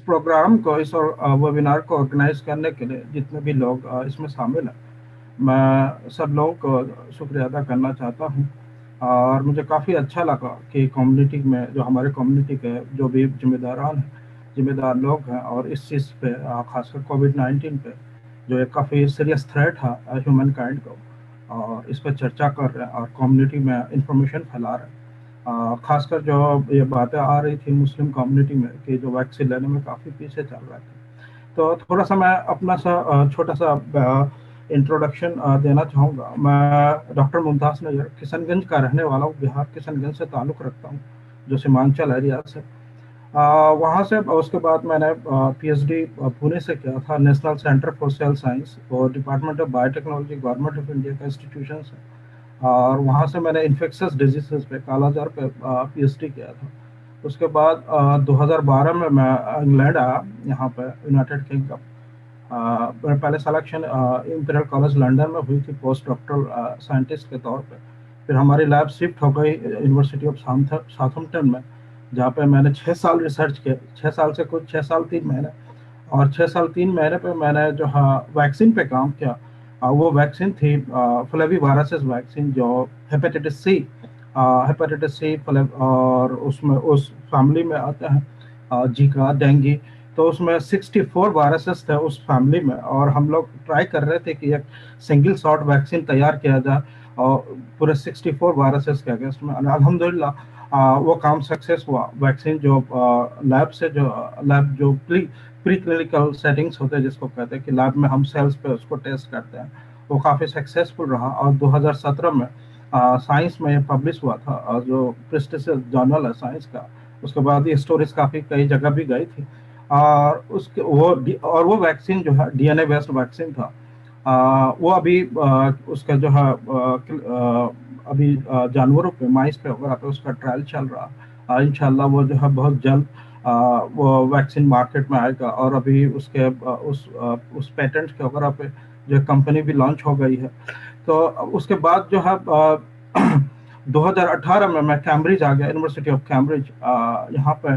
Programme को, इस webinar को ऑर्गेनाइज करने के लिए जितने भी लोग इसमें शामिल हैं, मैं सब लोगों को शुक्रिया अदा करना चाहता हूँ। और मुझे काफ़ी अच्छा लगा कि कम्युनिटी में, जो हमारे कम्युनिटी के जो भी जिम्मेदार लोग हैं, और इस चीज़ पे खासकर कोविड-19 पे, जो एक काफ़ी सीरियस थ्रेट है ह्यूमन काइंड को, और इस पर चर्चा कर रहे हैं और कम्युनिटी में इंफॉर्मेशन फैला रहे हैं। खासकर जो ये बातें आ रही थी मुस्लिम कम्युनिटी में कि जो वैक्सीन लेने में काफ़ी पीछे चल रहे थे, तो थोड़ा सा मैं अपना छोटा सा इंट्रोडक्शन देना चाहूँगा। मैं डॉक्टर मुमताज़ नैयर किशनगंज का रहने वाला हूँ, बिहार किशनगंज से ताल्लुक़ रखता हूँ, जो सीमांचल एरिया से। वहाँ से उसके बाद मैंने पीएचडी पुणे से किया था, national centre for cell science और department of biotechnology, government of India का इंस्टीट्यूशन है। और वहाँ से मैंने इन्फेक्शस डिजीज़ पे, कालाजार पे पीएचडी किया था। उसके बाद 2012 में मैं इंग्लैंड आया, यहाँ पे यूनाइटेड किंगडम। पहले सिलेक्शन इंपीरियल कॉलेज लंदन में हुई थी पोस्ट डॉक्टरल साइंटिस्ट के तौर पे। फिर हमारी लैब शिफ्ट हो गई यूनिवर्सिटी ऑफ साउथहैम्पटन में, जहाँ पे मैंने 6 साल रिसर्च किया। 6 साल से कुछ 6 साल 3 महीने, और 6 साल 3 महीने पे मैंने जो वैक्सीन पे काम किया। वो वैक्सीन थी फ्लेवी वायरसेस वैक्सीन, जो हेपेटाइटिस सी और उसमें उस फैमिली में आते हैं जीका, डेंगू। तो उसमें 64 वायरसेस थे उस फैमिली में, और हम लोग ट्राई कर रहे थे कि एक सिंगल शॉट वैक्सीन तैयार किया जाए और पूरे 64 वायरसेस के अगेंस्ट में। अल्हम्दुलिल्लाह वो काम सक्सेस हुआ। वैक्सीन जो लैब जो प्री क्लिनिकल सेटिंग्स होते हैं, जिसको कहते हैं कि लैब में हम सेल्स पे उसको टेस्ट करते हैं, वो काफ़ी सक्सेसफुल रहा। और 2017 में साइंस में पब्लिश हुआ था, जो प्रेस्टिजियस जर्नल है साइंस का। उसके बाद ये स्टोरीज काफ़ी कई जगह भी गई थी। और वो वैक्सीन जो है डीएनए बेस्ड वैक्सीन था। वो अभी उसका जो है अभी जानवरों पे, माइस पे वगैरह पे उसका ट्रायल चल रहा। इंशाल्लाह वो जो है बहुत जल्द वो वैक्सीन मार्केट में आएगा। और अभी उसके उस पेटेंट के वगैरह पे जो कंपनी भी लॉन्च हो गई है। तो उसके बाद जो है 2018 में मैं कैम्ब्रिज आ गया, यूनिवर्सिटी ऑफ कैम्ब्रिज। यहाँ पे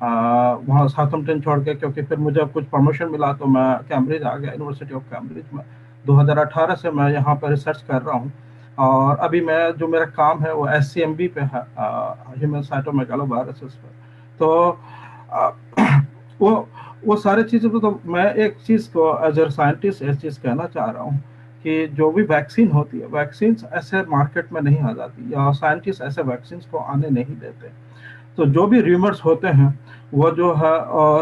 वहाँ साउथहैम्पटन छोड़ के, क्योंकि फिर मुझे कुछ प्रमोशन मिला, तो मैं कैम्ब्रिज आ गया, यूनिवर्सिटी ऑफ कैम्ब्रिज में। 2018 से मैं यहाँ पर रिसर्च कर रहा हूँ। और अभी जो मेरा काम है वो SCMB पे है, ह्यूमन साइटोमेगालोवायरसेस पे। तो आ, वो सारी चीज़ों को, तो मैं एक चीज़ को एज ए साइंटिस्ट एक चीज़ कहना चाह रहा हूँ कि जो भी वैक्सीन होती है, वैक्सीन ऐसे मार्केट में नहीं आ जाती, या साइंटिस्ट ऐसे वैक्सीन को आने नहीं देते। तो जो भी र्यूमर्स होते हैं, वो जो है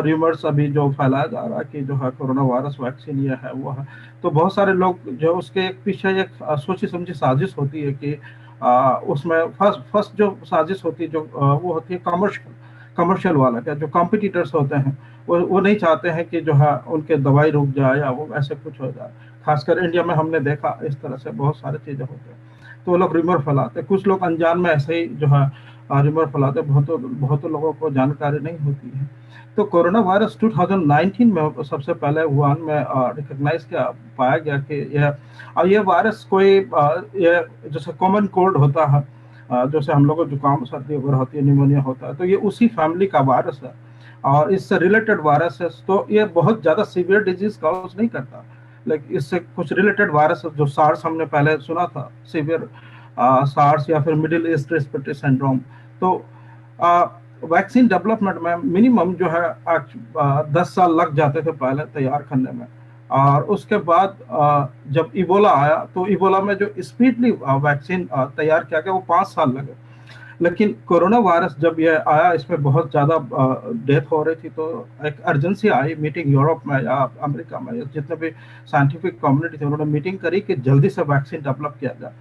र्यूमर्स अभी जो फैलाया जा रहा है कि जो है कोरोना वायरस वैक्सीन ये है वो है, तो बहुत सारे लोग जो उसके एक पीछे एक सोची समझी साजिश होती है कि उसमें फर्स्ट जो साजिश होती है, जो वो होती है कमर्शियल वाला, क्या जो कॉम्पिटिटर्स होते हैं, वो नहीं चाहते हैं कि जो है उनके दवाई रुक जाए या वो ऐसे कुछ हो जाए। खासकर इंडिया में हमने देखा इस तरह से बहुत सारी चीज़ें होती हैं, तो वो लोग रिमर फैलाते। कुछ लोग अनजान में ऐसे ही जो है रिमर फैलाते, बहुत लोगों को जानकारी नहीं होती है। तो कोरोना वायरस 2019 में सबसे पहले वुहान में रिकग्नाइज किया, पाया गया कि ये वायरस कोई ये जैसे कॉमन कोल्ड होता है, जैसे हम लोगों को जुकाम सर्दी वगैरह होती है, निमोनिया होता है, तो ये उसी फैमिली का वायरस है और इससे रिलेटेड वायरस है। तो ये बहुत ज़्यादा सीवियर डिजीज कॉज नहीं करता, लेकिन इससे कुछ रिलेटेड वायरस, जो सार्स हमने पहले सुना था, सीवियर सार्स या फिर मिडिल ईस्ट रेस्पिरेटरी सिंड्रोम। तो वैक्सीन डेवलपमेंट में मिनिमम जो है 10 साल लग जाते थे पहले तैयार करने में। और उसके बाद जब इबोला आया, तो इबोला में जो स्पीडली वैक्सीन तैयार किया गया वो 5 साल लगे। लेकिन कोरोना वायरस जब ये आया, इसमें बहुत ज़्यादा डेथ हो रही थी, तो एक अर्जेंसी आई मीटिंग यूरोप में या अमेरिका में, जितने भी साइंटिफिक कम्युनिटी थे उन्होंने मीटिंग करी कि जल्दी से वैक्सीन डेवलप किया जाए।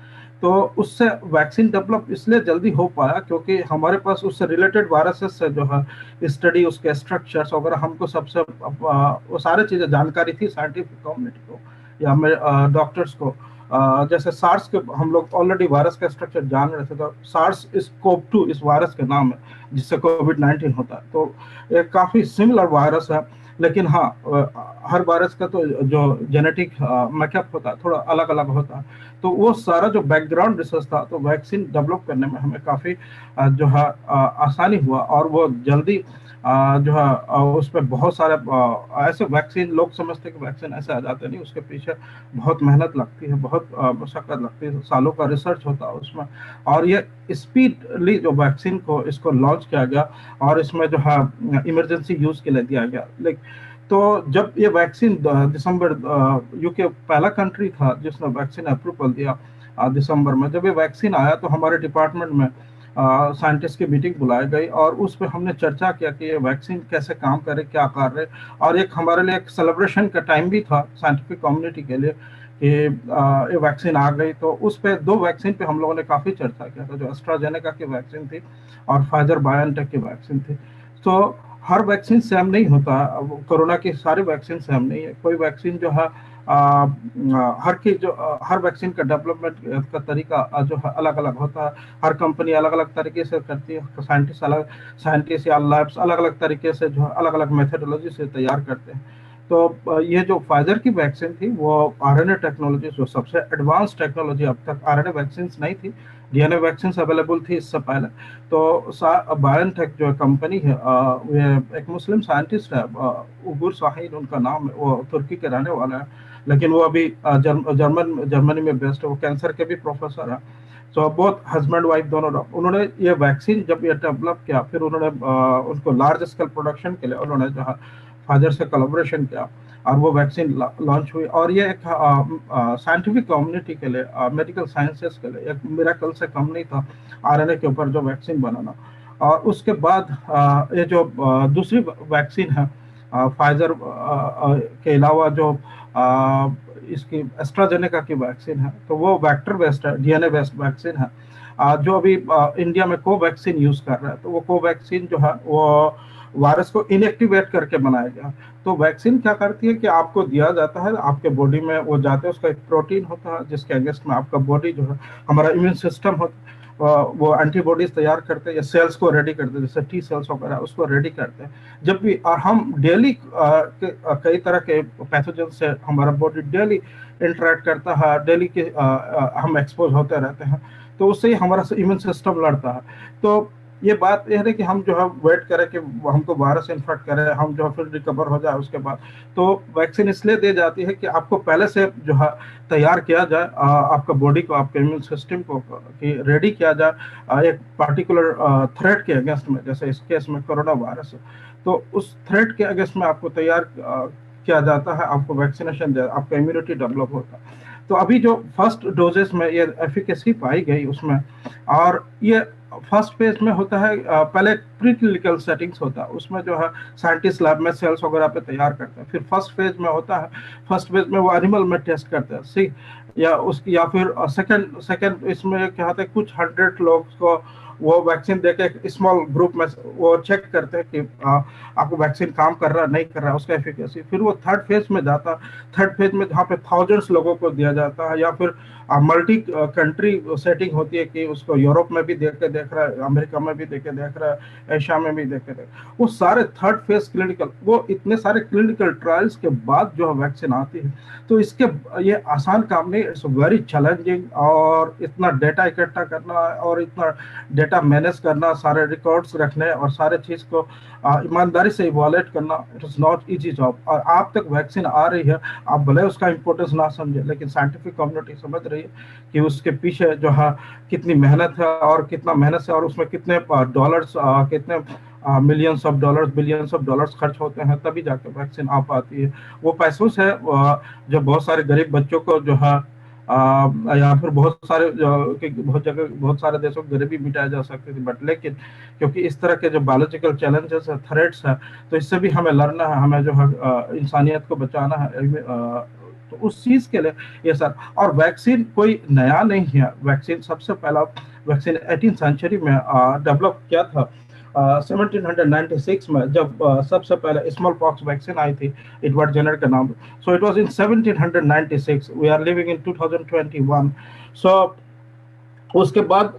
तो उससे वैक्सीन डेवलप इसलिए जल्दी हो पाया क्योंकि हमारे पास उससे रिलेटेड वायरसेस से जो है स्टडी, उसके स्ट्रक्चर्स वगैरह हमको सबसे वो सारी चीज़ें जानकारी थी साइंटिफिक कम्युनिटी को या मेरे डॉक्टर्स को। जैसे सार्स के हम लोग ऑलरेडी वायरस का स्ट्रक्चर जान रहे थे, तो सार्स SCoV-2 इस वायरस के नाम है जिससे कोविड-19 होता है। तो एक काफ़ी सिमिलर वायरस है, लेकिन हाँ हर वायरस का तो जो जेनेटिक मैकअप होता है थोड़ा अलग अलग होता है। तो वो सारा जो बैकग्राउंड रिसर्च था, तो वैक्सीन डेवलप करने में हमें काफ़ी जो है आसानी हुआ और वो जल्दी जो है उस पे बहुत सारे ऐसे वैक्सीन, लोग समझते हैं कि वैक्सीन ऐसे आ जाते नहीं, उसके पीछे बहुत मेहनत लगती है, बहुत मशक्कत लगती है, सालों का रिसर्च होता है उसमें। और ये स्पीडली जो वैक्सीन को इसको लॉन्च किया गया और इसमें जो है इमरजेंसी यूज के लिए दिया गया। तो जब ये वैक्सीन दिसंबर, यूके पहला कंट्री था जिसने वैक्सीन अप्रूवल दिया दिसंबर में। जब ये वैक्सीन आया तो हमारे डिपार्टमेंट में साइंटिस्ट की मीटिंग बुलाई गई और उस पर हमने चर्चा किया कि ये वैक्सीन कैसे काम करे, क्या कर रहे। और एक हमारे लिए एक सेलिब्रेशन का टाइम भी था साइंटिफिक कम्युनिटी के लिए कि ये वैक्सीन आ गई। तो उस पे दो वैक्सीन पे हम लोगों ने काफ़ी चर्चा किया था, जो एस्ट्राजेनेका की वैक्सीन थी और फाइजर बायोएनटेक की वैक्सीन थी। तो हर वैक्सीन सेम नहीं होता, कोरोना की सारी वैक्सीन सेम नहीं है। कोई वैक्सीन जो है हर वैक्सीन का डेवलपमेंट का तरीका जो है अलग अलग होता है। हर कंपनी अलग अलग तरीके से करती है, साइंटिस्ट या लैब्स अलग अलग तरीके से जो है अलग अलग मेथोडोलॉजी से तैयार करते हैं। तो ये जो फाइजर की वैक्सीन थी वो आरएनए टेक्नोलॉजी, जो सबसे एडवांस टेक्नोलॉजी, अब तक आरएनए वैक्सीन नहीं थी, डीएनए वैक्सीन अवेलेबल थी इससे पहले। तो बायोनटेक जो कंपनी है, वो एक मुस्लिम साइंटिस्ट है, उगुर शाहीन उनका नाम है, वो तुर्की के रहने वाला है, लेकिन वो अभी जर्मनी में बेस्ड है, वो कैंसर के भी प्रोफेसर है। तो बहुत हस्बैंड वाइफ दोनों उन्होंने ये वैक्सीन जब ये डेवलप किया, फिर उन्होंने उनको लार्ज स्केल प्रोडक्शन के लिए उन्होंने जो है फाइजर से कोलैबोरेशन किया और वो वैक्सीन लॉन्च हुई। और ये एक साइंटिफिक कम्युनिटी के लिए, मेडिकल साइंसेस के लिए एक मिरेकल से कम नहीं था आरएनए के ऊपर जो वैक्सीन बनाना। और उसके बाद ये जो दूसरी वैक्सीन है फाइजर के अलावा, जो इसकी एस्ट्राजेनेका की वैक्सीन है, तो वो वेक्टर बेस्ड है, डीएनए बेस्ड वैक्सीन है। जो अभी इंडिया में कोवैक्सीन यूज कर रहा है, तो वो कोवैक्सीन जो है वो वायरस को इनएक्टिवेट करके बनाया गया। तो वैक्सीन क्या करती है कि आपको दिया जाता है, आपके बॉडी में वो जाते हैं, उसका एक प्रोटीन होता है जिसके अगेंस्ट में आपका बॉडी जो है, हमारा इम्यून सिस्टम होता है, वो एंटीबॉडीज तैयार करते हैं या सेल्स को रेडी करते हैं, जैसे टी सेल्स वगैरह उसको रेडी करते हैं। जब भी, और हम डेली कई तरह के पैथोजन से हमारा बॉडी डेली इंटरेक्ट करता है, डेली के हम एक्सपोज होते रहते हैं, तो उससे ही हमारा इम्यून सिस्टम लड़ता है। तो ये बात यह है कि हम जो है वेट करें कि हमको वायरस इन्फेक्ट करे, हम जो है फिर रिकवर हो जाए उसके बाद। तो वैक्सीन इसलिए दी जाती है कि आपको पहले से जो है तैयार किया जाए, आपका बॉडी को, आपके इम्यून सिस्टम को रेडी किया जाए एक पर्टिकुलर थ्रेट के अगेंस्ट में। जैसे इस केस में कोरोना वायरस है, तो उस थ्रेट के अगेंस्ट में आपको तैयार किया जाता है, आपको वैक्सीनेशन, आपका इम्यूनिटी डेवलप होता है। तो अभी जो फर्स्ट डोजेस में ये एफिकेसी पाई गई उसमें, और ये फर्स्ट फेज में होता है, पहले प्री क्लिनिकल सेटिंग्स होता है, उसमें जो है साइंटिस्ट लैब में सेल्स वगैरह पे तैयार करते हैं। फिर फर्स्ट फेज में होता है, फर्स्ट फेज में वो एनिमल में टेस्ट करते हैं, सी या उसकी, या फिर सेकंड सेकंड इसमें क्या होता है, कुछ 100 लोग को वो वैक्सीन देके स्मॉल ग्रुप में वो चेक करते हैं कि आपको वैक्सीन काम कर रहा है नहीं कर रहा है, उसका एफिकेसी। फिर वो थर्ड फेज में जाता है, थर्ड फेज में जहाँ पे थाउजेंड्स लोगों को दिया जाता है, या फिर मल्टी कंट्री सेटिंग होती है कि उसको यूरोप में भी देख रहा है, अमेरिका में भी देख रहा है, एशिया में भी देख वो सारे थर्ड फेज क्लिनिकल, वो इतने सारे क्लिनिकल ट्रायल्स के बाद जो है वैक्सीन आती है। तो इसके, ये आसान काम नहीं, इट्स वेरी चैलेंजिंग। और इतना डेटा इकट्ठा करना और इतना डेटा मैनेज करना, सारे रिकॉर्ड्स रखने और सारे चीज़ को ईमानदारी से इवॉल्यूट करना, it is not easy job. और आप तक वैक्सीन आ रही है, आप भले उसका इंपॉर्टेंस ना समझे, लेकिन साइंटिफिक कम्युनिटी समझ रही है कि उसके पीछे जो है कितनी मेहनत है, और कितना मेहनत से, और उसमें कितने डॉलर्स, कितने millions of dollars, billions of dollars खर्च होते हैं, तभी जाकर वैक्सीन आ पाती है। वो पैसों से जो बहुत सारे गरीब बच्चों को जो है या फिर बहुत सारे बहुत जगह, बहुत सारे देशों की गरीबी मिटाई जा सकती थी, बट लेकिन क्योंकि इस तरह के जो बायोलॉजिकल चैलेंजेस है, थ्रेट्स है, तो इससे भी हमें लड़ना है, हमें जो है इंसानियत को बचाना है। तो उस चीज के लिए ये सर, और वैक्सीन कोई नया नहीं है। वैक्सीन सबसे पहला वैक्सीन 18th सेंचुरी में डेवलप किया था, 1796 में, जब सबसे पहले स्मॉल पॉक्स वैक्सीन आई थी, एडवर्ड जेनर के नाम। So it was in 1796, we are living in 2021। So उसके बाद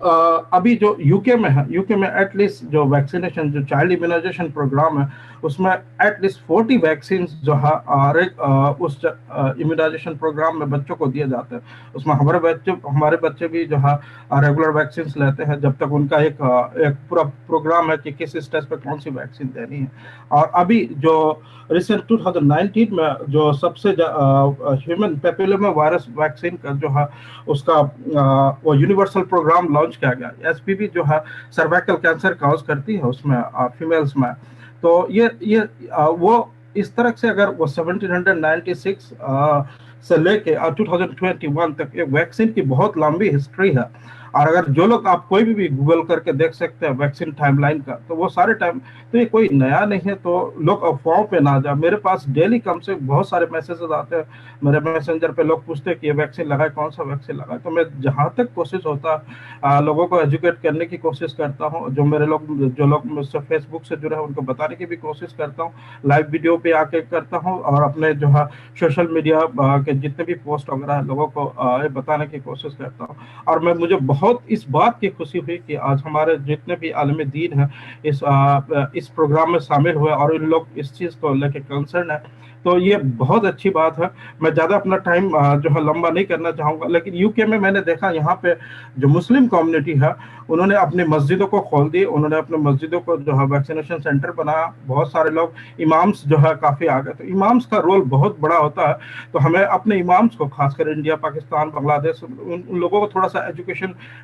अभी जो यूके में है, यूके में एटलीस्ट जो वैक्सीनेशन, जो चाइल्ड इम्यूनाइजेशन प्रोग्राम है, उसमें एटलीस्ट 40 वैक्सीन जो है हर एक उस इम्यूनाइजेशन प्रोग्राम में बच्चों को दिए जाते हैं। उसमें हमारे बच्चे भी जो है रेगुलर वैक्सीन लेते हैं, जब तक उनका एक पूरा प्रोग्राम है कि किस स्टेज पे कौन सी वैक्सीन देनी है। और अभी जो रिसेंट 2019 में जो सबसे ह्यूमन पेपिलोमा वायरस वैक्सीन का जो है उसका वो यूनिवर्सल प्रोग्राम लॉन्च किया गया। एसपीवी जो है सर्वाइकल कैंसर काज करती है उसमें फीमेल्स में। तो ये वो इस तरह से अगर वो 1796 से लेके 2021 तक एक वैक्सीन की बहुत लंबी हिस्ट्री है। और अगर जो लोग, आप कोई भी गूगल करके देख सकते हैं वैक्सीन टाइमलाइन का, तो वो सारे टाइम, तो ये कोई नया नहीं है। तो लोग अफवाहों पे ना जाए। मेरे पास डेली कम से बहुत सारे मैसेजेस आते हैं मेरे मैसेंजर पे, लोग पूछते हैं कि ये वैक्सीन लगाए, कौन सा वैक्सीन लगाए। तो मैं जहां तक कोशिश होता है लोगों को एजुकेट करने की कोशिश करता हूँ। जो लोग मुझसे फेसबुक से जुड़े हैं उनको बताने की भी कोशिश करता हूँ, लाइव वीडियो पे आके करता हूँ, और अपने जो है सोशल मीडिया के जितने भी पोस्ट वगैरह है लोगों को ये बताने की कोशिश करता हूँ। और मुझे बहुत इस बात की खुशी हुई कि आज हमारे जितने भी आलम दीन है इस प्रोग्राम में शामिल हुए, और इन लोग इस चीज को लेके कंसर्न है। तो ये बहुत अच्छी बात है। मैं ज्यादा अपना टाइम जो है लंबा नहीं करना चाहूंगा, लेकिन यूके में मैंने देखा यहाँ पे जो मुस्लिम कम्युनिटी है उन्होंने अपनी मस्जिदों को खोल दी, उन्होंने अपने मस्जिदों को जो है वैक्सीनेशन सेंटर बनाया। बहुत सारे लोग, इमाम्स जो है काफी आ गए। तो इमाम्स का रोल बहुत बड़ा होता है। तो हमें अपने इमाम्स को, खासकर इंडिया, पाकिस्तान, बांग्लादेश, उन लोगों को थोड़ा सा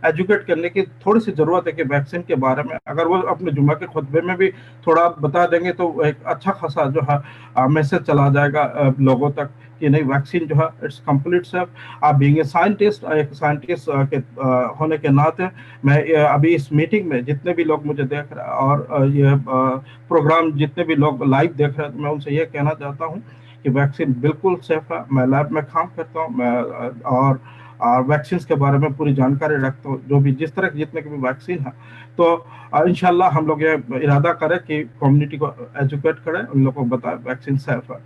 एजुकेट करने की थोड़ी सी जरूरत है कि वैक्सीन के बारे में अगर वो अपने जुम्मा के खुतबे में भी थोड़ा बता देंगे तो एक अच्छा खासा जो है मैसेज चला जाएगा लोगों तक कि नहीं, वैक्सीन जो है इट्स कंप्लीट सेफ। आप बीइंग ए साइंटिस्ट, एक साइंटिस्ट के होने के नाते, मैं अभी इस मीटिंग में जितने भी लोग मुझे देख रहे हैं और ये प्रोग्राम जितने भी लोग लाइव देख रहे हैं, तो मैं उनसे ये कहना चाहता हूँ कि वैक्सीन बिल्कुल सेफ है। मैं लैब में काम करता हूँ, मैं और वैक्सीन के बारे में पूरी जानकारी रखता हूँ, जो भी जिस तरह की जितने की भी वैक्सीन है। तो इंशाल्लाह हम लोग ये इरादा करें कि कम्युनिटी को एजुकेट करें, उन लोगों को बताएं वैक्सीन सेफ है।